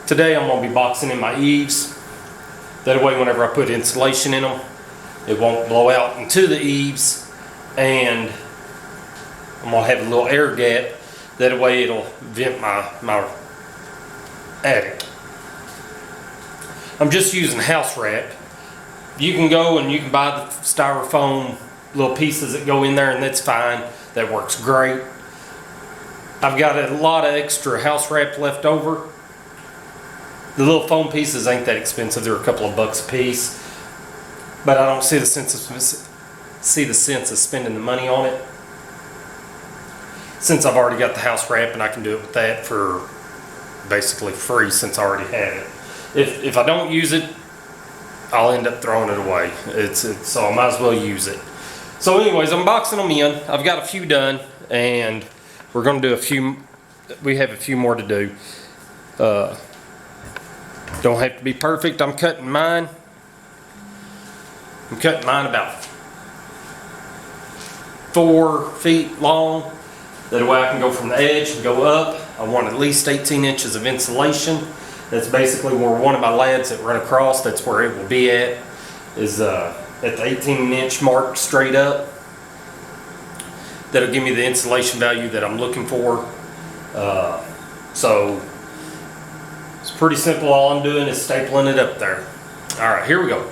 Today I'm going to be boxing in my eaves. That way whenever I put insulation in them, it won't blow out into the eaves, and I'm going to have a little air gap. That way it'll vent my attic. I'm just using house wrap. You can go and you can buy the styrofoam little pieces that go in there, and that's fine. That works great. I've got a lot of extra house wrap left over. The little foam pieces ain't that expensive. They're a couple of bucks a piece. But I don't see the sense of spending the money on it, since I've already got the house wrap and I can do it with that for basically free, since I already have it. If I don't use it, I'll end up throwing it away. So I might as well use it. So anyways, I'm boxing them in. I've got a few done, and we're going to do a few. We have a few more to do. Don't have to be perfect. I'm cutting mine about 4 feet long. That way I can go from the edge and go up. I want at least 18 inches of insulation. That's basically where one of my lads that run across, that's where it will be at, is at the 18-inch mark straight up. That'll give me the insulation value that I'm looking for. So it's pretty simple. All I'm doing is stapling it up there. All right, here we go.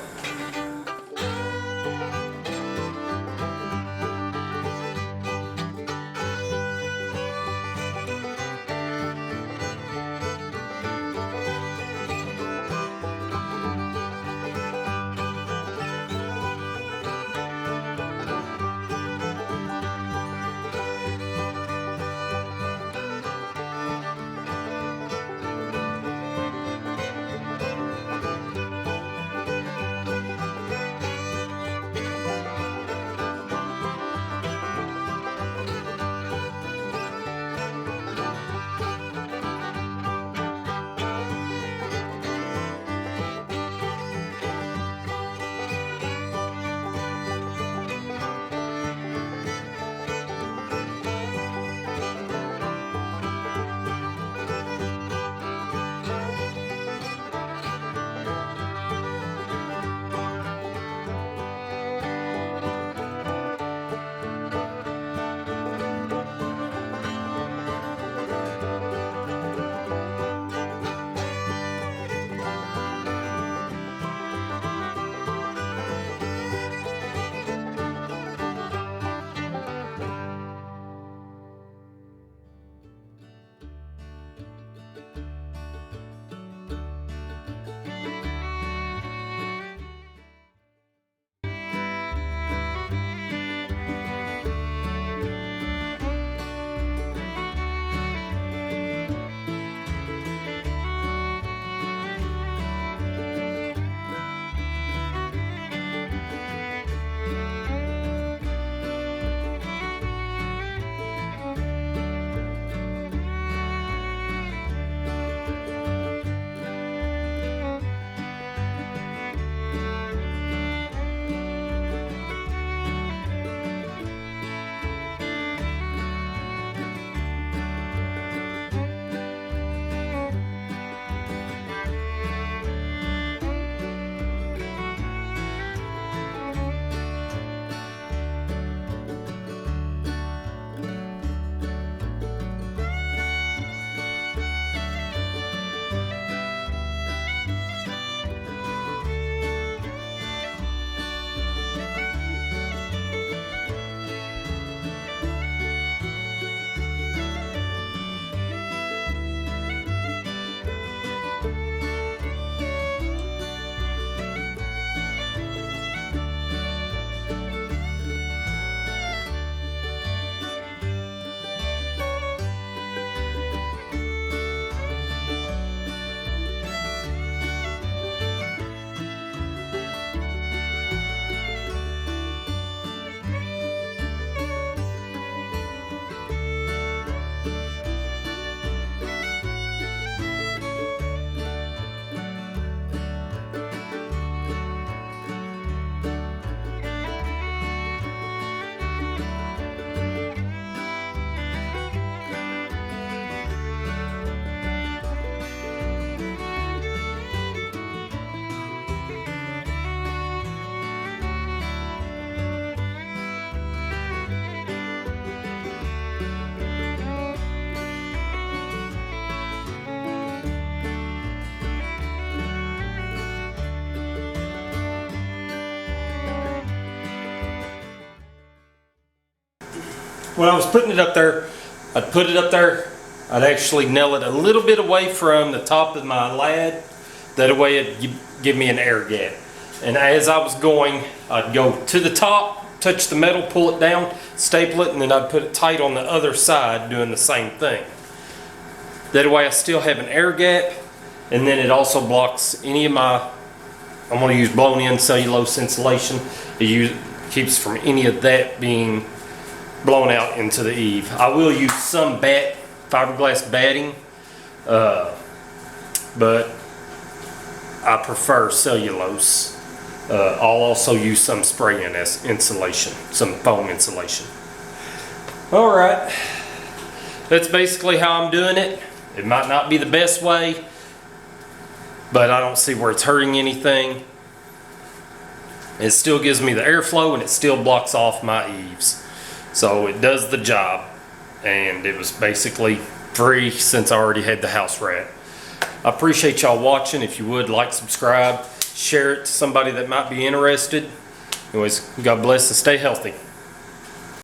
when I was putting it up there, I'd put it up there, I'd actually nail it a little bit away from the top of my lad. That way it'd give me an air gap. And as I was going, I'd go to the top, touch the metal, pull it down, staple it, and then I'd put it tight on the other side doing the same thing. That way I still have an air gap, and then it also blocks any of my, I'm going to use blown in cellulose insulation. It keeps from any of that being blown out into the eave. I will use some fiberglass batting, but I prefer cellulose. I'll also use some spray-in insulation, some foam insulation. All right, that's basically how I'm doing it. It might not be the best way, but I don't see where it's hurting anything. It still gives me the airflow and it still blocks off my eaves. So it does the job, and it was basically free since I already had the house wrap. I appreciate y'all watching. If you would, like, subscribe, share it to somebody that might be interested. Anyways, God bless and stay healthy.